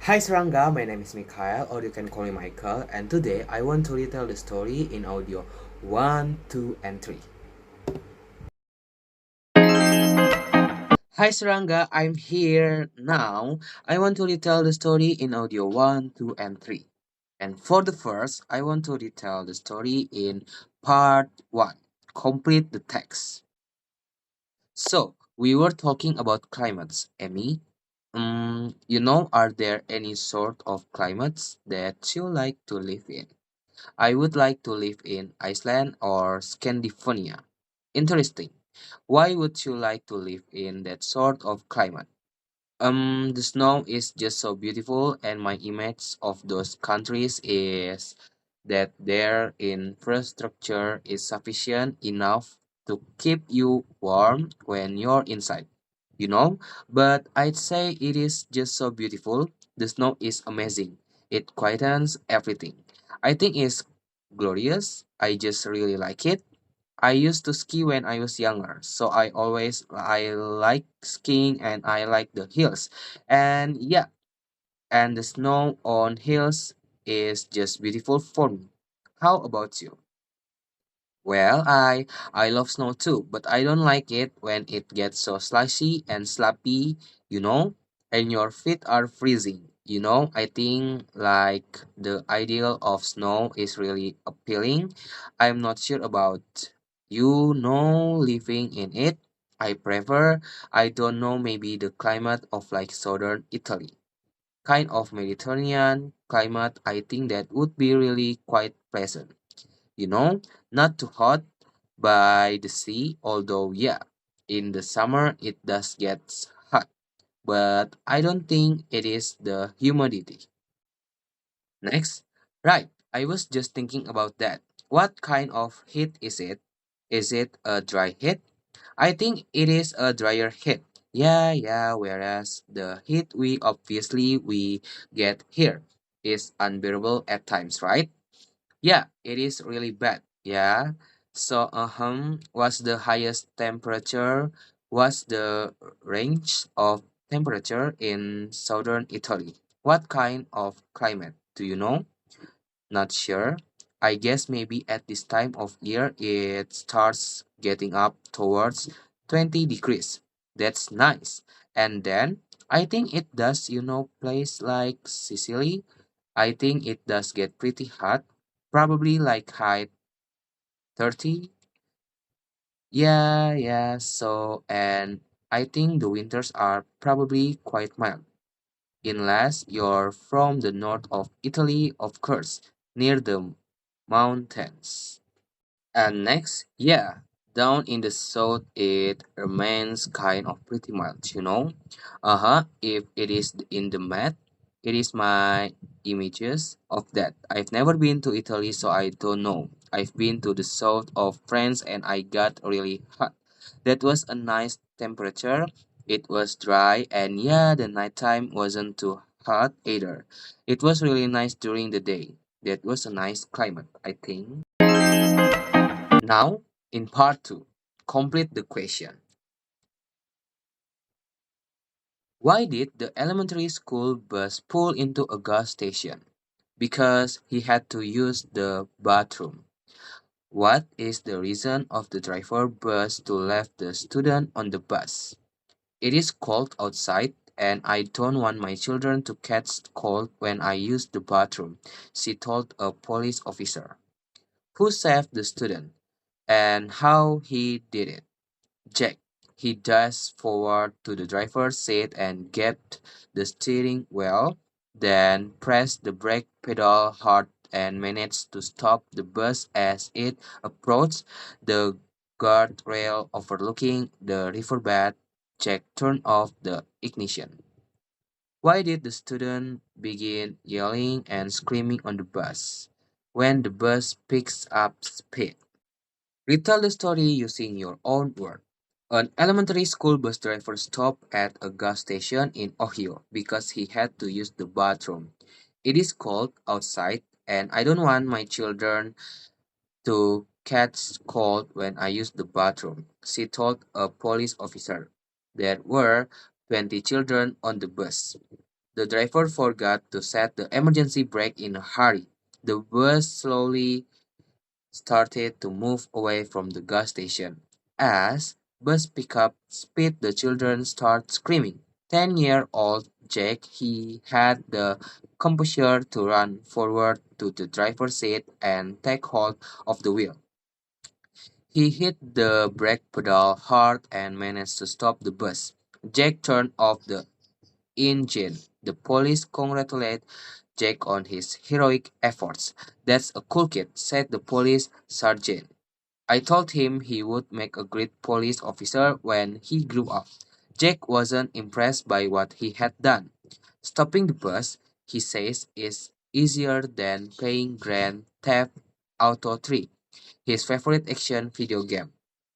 Hi Rangga, my name is Mihkael, or you can call me Michael, and today I want to retell the story in audio 1, 2, and 3. Hi Rangga, I'm here now. I want to retell the story in audio 1, 2, and 3. And for the first, I want to retell the story in part 1. Complete the text. So, we were talking about climates, Emmy. Are there any sort of climates that you like to live in? I would like to live in Iceland or Scandinavia. Interesting. Why would you like to live in that sort of climate? The snow is just so beautiful, and my image of those countries is that their infrastructure is sufficient enough to keep you warm when you're inside. You know, but I'd say it is just so beautiful. The snow is amazing. It quietens everything. I think it's glorious. I just really like it. I used to ski when I was younger, so I like skiing and I like the hills. And yeah, and the snow on hills is just beautiful for me. How about you? Well, I love snow too, but I don't like it when it gets so slushy and sloppy, and your feet are freezing. I think like the ideal of snow is really appealing. I'm not sure about living in it. I prefer, I don't know, maybe the climate of like southern Italy. Kind of Mediterranean climate, I think that would be really quite pleasant you know, not too hot by the sea, although, yeah, in the summer it does get hot, but I don't think it is the humidity. Next, right, I was just thinking about that. What kind of heat is it? Is it a dry heat? I think it is a drier heat. Yeah, whereas the heat we get here is unbearable at times, right? Yeah, it is really bad. Yeah. So, what's the highest temperature? What's the range of temperature in southern Italy? What kind of climate? Do you know? Not sure. I guess maybe at this time of year it starts getting up towards 20 degrees. That's nice. And then I think it does, place like Sicily. I think it does get pretty hot, probably like high 30. Yeah. And I think the winters are probably quite mild, unless you're from the north of Italy, of course, near the mountains. And next, yeah, down in the south, it remains kind of pretty mild. If it is in the map, it is my images of that. I've never been to Italy, so I don't know. I've been to the south of France and I got really hot. That was a nice temperature. It was dry, and yeah, the nighttime wasn't too hot either. It was really nice during the day. That was a nice climate, I think. Now, in part 2, complete the question. Why did the elementary school bus pull into a gas station? Because he had to use the bathroom. What is the reason of the driver bus to left the student on the bus? It is cold outside and I don't want my children to catch cold when I use the bathroom, she told a police officer. Who saved the student and how he did it? Jack. He dashed forward to the driver's seat and gripped the steering wheel, then pressed the brake pedal hard and managed to stop the bus as it approached the guardrail overlooking the riverbed. Jack turned off the ignition. Why did the student begin yelling and screaming on the bus? When the bus picks up speed, retell the story using your own words. An elementary school bus driver stopped at a gas station in Ohio because he had to use the bathroom. It is cold outside, and I don't want my children to catch cold when I use the bathroom, she told a police officer. There were 20 children on the bus. The driver forgot to set the emergency brake in a hurry. The bus slowly started to move away from the gas station. As bus pickup speed, the children start screaming. 10-year-old Jack, he had the composure to run forward to the driver's seat and take hold of the wheel. He hit the brake pedal hard and managed to stop the bus. Jack turned off the engine. The police congratulated Jack on his heroic efforts. "That's a cool kid," said the police sergeant. "I told him he would make a great police officer when he grew up." Jack wasn't impressed by what he had done. "Stopping the bus," he says, "is easier than playing Grand Theft Auto 3, his favorite action video game."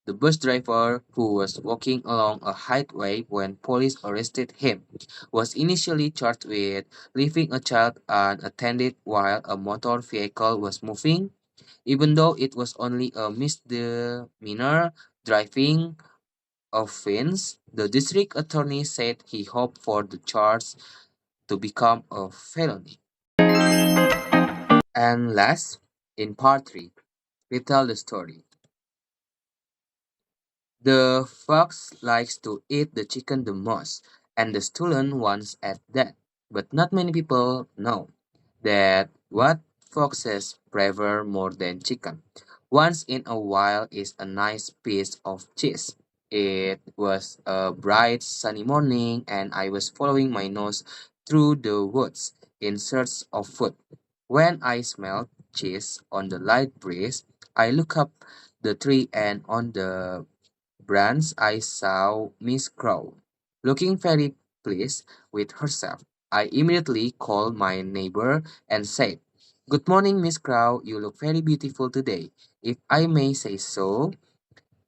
The bus driver, who was walking along a highway when police arrested him, was initially charged with leaving a child unattended while a motor vehicle was moving. Even though it was only a misdemeanor driving offense, the district attorney said he hoped for the charge to become a felony. And last, in part 3, we tell the story. The fox likes to eat the chicken the most, and the stolen ones at that. But not many people know that what foxes prefer more than chicken once in a while is a nice piece of cheese. It was a bright sunny morning, and I was following my nose through the woods in search of food. When I smelled cheese on the light breeze, I looked up the tree, and on the branch I saw Miss Crow, looking very pleased with herself. I immediately called my neighbor and said, "Good morning, Miss Crow. You look very beautiful today. If I may say so."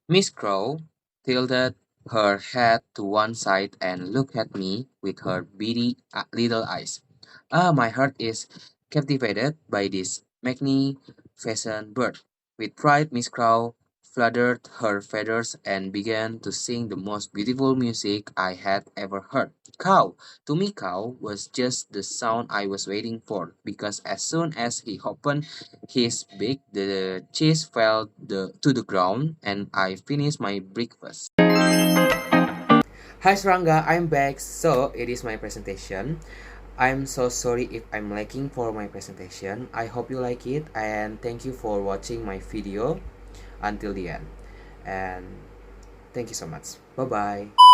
Miss Crow tilted her head to one side and looked at me with her beady little eyes. "Ah, my heart is captivated by this magnificent bird." With pride, Miss Crow fluttered her feathers and began to sing the most beautiful music I had ever heard. Cow! To me, cow was just the sound I was waiting for, because as soon as he opened his beak, the cheese fell to the ground, and I finished my breakfast. Hi Rangga, I'm back. So it is my presentation. I'm so sorry if I'm lacking for my presentation. I hope you like it, and thank you for watching my video until the end. And thank you so much. Bye bye.